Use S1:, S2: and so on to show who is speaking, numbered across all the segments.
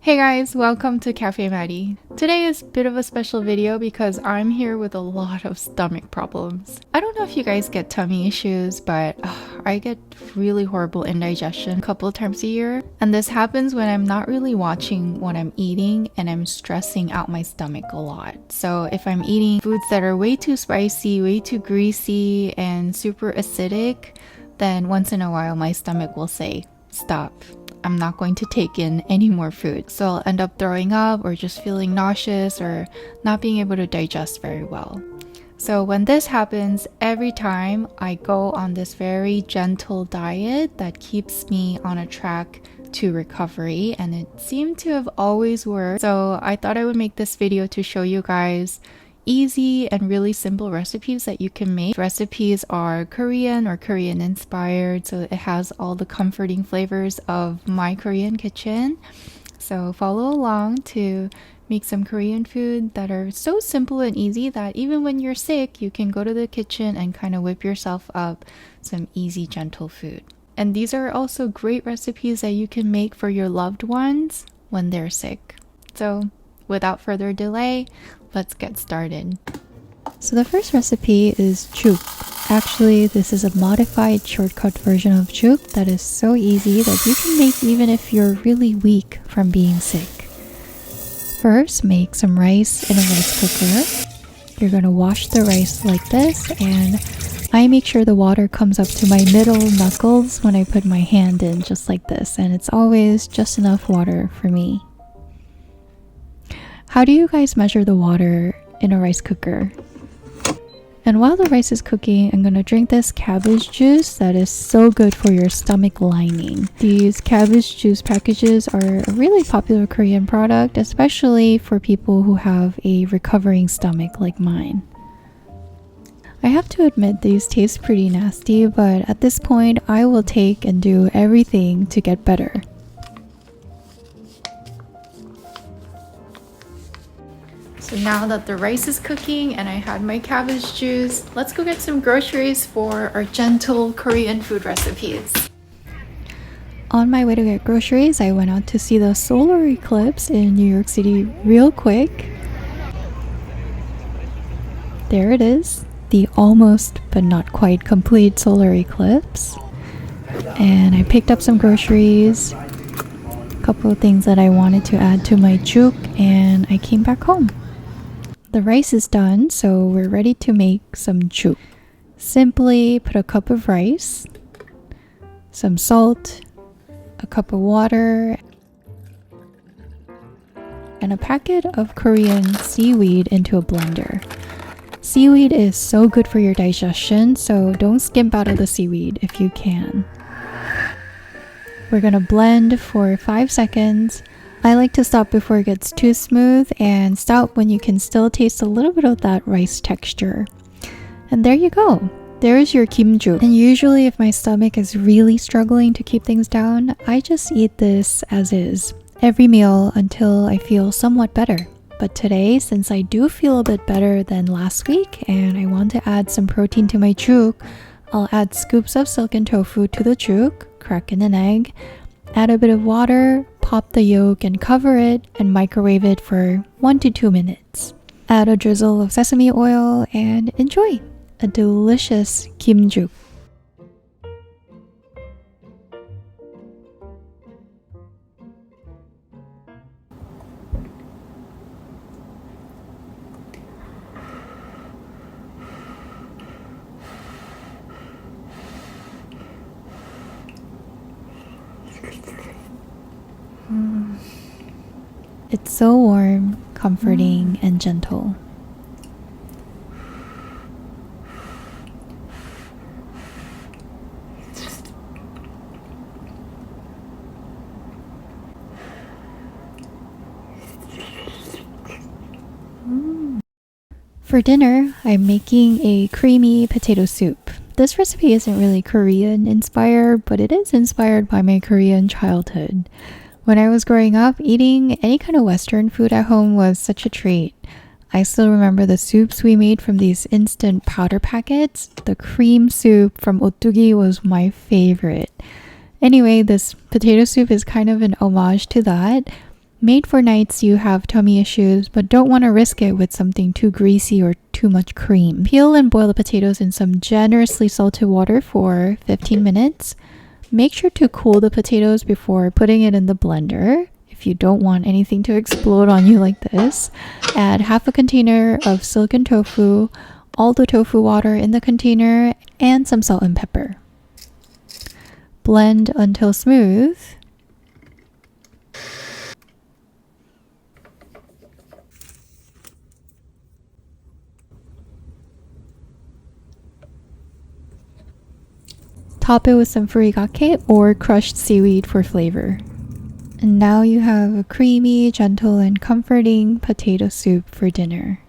S1: Hey guys, welcome to Cafe Maddy. Today is a bit of a special video because I'm here with a lot of stomach problems. I don't know if you guys get tummy issues, but I get really horrible indigestion a couple of times a year. And this happens when I'm not really watching what I'm eating and I'm stressing out my stomach a lot. So if I'm eating foods that are way too spicy, way too greasy, and super acidic, then once in a while my stomach will say, stop. I'm not going to take in any more food. So I'll end up throwing up or just feeling nauseous or not being able to digest very well. So when this happens, every time I go on this very gentle diet that keeps me on a track to recovery, and it seemed to have always worked. So I thought I would make this video to show you guys easy and really simple recipes that you can make. Recipes are Korean or Korean inspired, so it has all the comforting flavors of my Korean kitchen. So follow along to make some Korean food that are so simple and easy that even when you're sick, you can go to the kitchen and kind of whip yourself up some easy, gentle food. And these are also great recipes that you can make for your loved ones when they're sick. So without further delay, let's get started. So the first recipe is juk. Actually, this is a modified shortcut version of juk that is so easy that you can make even if you're really weak from being sick. First, make some rice in a rice cooker. You're gonna wash the rice like this, and I make sure the water comes up to my middle knuckles when I put my hand in, just like this, and it's always just enough water for me. How do you guys measure the water in a rice cooker? And while the rice is cooking, I'm gonna drink this cabbage juice that is so good for your stomach lining. These cabbage juice packages are a really popular Korean product, especially for people who have a recovering stomach like mine. I have to admit these taste pretty nasty, but at this point, I will take and do everything to get better. So now that the rice is cooking and I had my cabbage juice, let's go get some groceries for our gentle Korean food recipes. On my way to get groceries, I went out to see the solar eclipse in New York City real quick. There it is, the almost but not quite complete solar eclipse. And I picked up some groceries, a couple of things that I wanted to add to my juk, and I came back home. The rice is done, so we're ready to make some juk. Simply put a cup of rice, some salt, a cup of water, and a packet of Korean seaweed into a blender. Seaweed is so good for your digestion, so don't skimp out of the seaweed if you can. We're gonna blend for 5 seconds. I like to stop before it gets too smooth and stop when you can still taste a little bit of that rice texture. And there you go. There's your kimjuk. And usually if my stomach is really struggling to keep things down, I just eat this as is, every meal until I feel somewhat better. But today, since I do feel a bit better than last week and I want to add some protein to my juk, I'll add scoops of silken tofu to the juk, crack in an egg, add a bit of water, pop the yolk and cover it and microwave it for 1 to 2 minutes. Add a drizzle of sesame oil and enjoy a delicious kimjuk. It's so warm, comforting, and gentle. For dinner, I'm making a creamy potato soup. This recipe isn't really Korean inspired, but it is inspired by my Korean childhood. When I was growing up, eating any kind of Western food at home was such a treat. I still remember the soups we made from these instant powder packets. The cream soup from otugi was my favorite. Anyway, this potato soup is kind of an homage to that. made for nights you have tummy issues but don't want to risk it with something too greasy or too much cream. Peel and boil the potatoes in some generously salted water for 15 minutes. Make sure to cool the potatoes before putting it in the blender. If you don't want anything to explode on you like this, add half a container of silken tofu, all the tofu water in the container, and some salt and pepper. Blend until smooth. Top it with some furikake or crushed seaweed for flavor. And now you have a creamy, gentle, and comforting potato soup for dinner.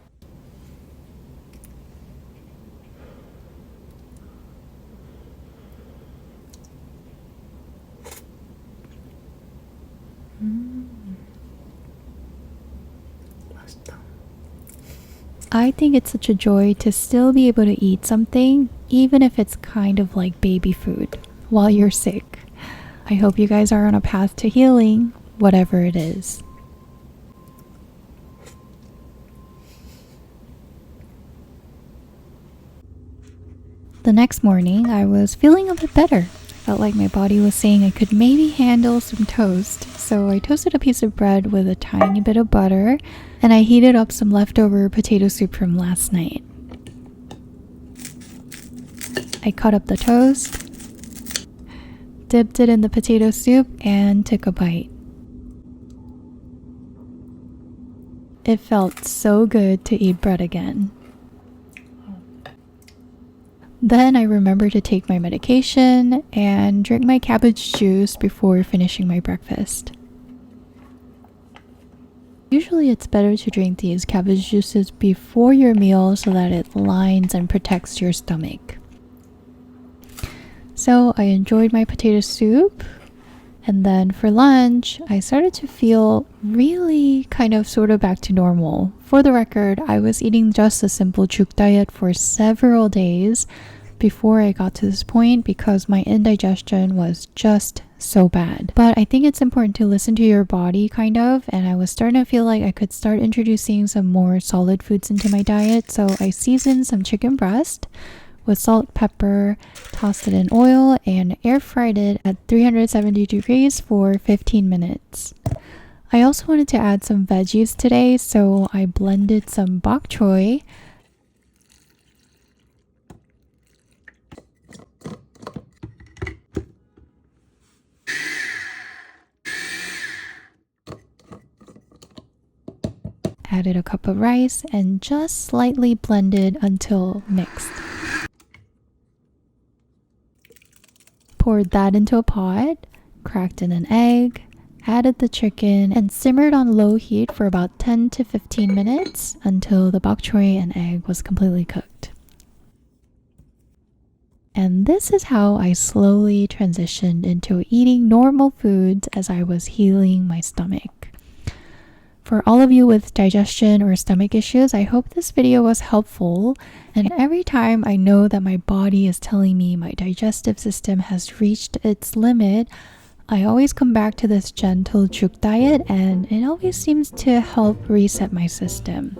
S1: I think it's such a joy to still be able to eat something, even if it's kind of like baby food, while you're sick. I hope you guys are on a path to healing, whatever it is. The next morning, I was feeling a bit better. Felt like my body was saying I could maybe handle some toast, so I toasted a piece of bread with a tiny bit of butter, and I heated up some leftover potato soup from last night. I cut up the toast, dipped it in the potato soup, and took a bite. It felt so good to eat bread again. Then I remembered to take my medication and drink my cabbage juice before finishing my breakfast. Usually it's better to drink these cabbage juices before your meal so that it lines and protects your stomach. So I enjoyed my potato soup, and then for lunch I started to feel really kind of sort of back to normal. For the record, I was eating just a simple juk diet for several days before I got to this point because my indigestion was just so bad. But I think it's important to listen to your body kind of, and I was starting to feel like I could start introducing some more solid foods into my diet. So I seasoned some chicken breast with salt, pepper, tossed it in oil, and air fried it at 370 degrees for 15 minutes. I also wanted to add some veggies today, so I blended some bok choy, added a cup of rice, and just slightly blended until mixed. Poured that into a pot, cracked in an egg, added the chicken, and simmered on low heat for about 10 to 15 minutes until the bok choy and egg was completely cooked. And this is how I slowly transitioned into eating normal foods as I was healing my stomach. For all of you with digestion or stomach issues, I hope this video was helpful. And every time I know that my body is telling me my digestive system has reached its limit, I always come back to this gentle juk diet, and it always seems to help reset my system.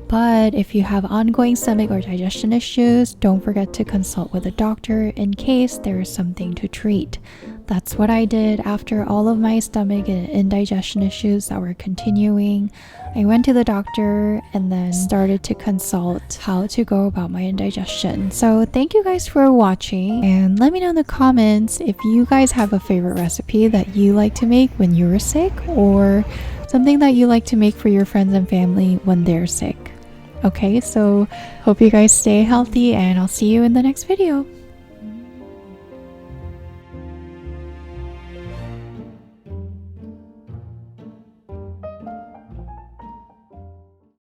S1: But if you have ongoing stomach or digestion issues, don't forget to consult with a doctor in case there is something to treat. That's what I did after all of my stomach and indigestion issues that were continuing. I went to the doctor and then started to consult how to go about my indigestion. So thank you guys for watching, and let me know in the comments if you guys have a favorite recipe that you like to make when you're sick, or something that you like to make for your friends and family when they're sick. Okay, so hope you guys stay healthy, and I'll see you in the next video.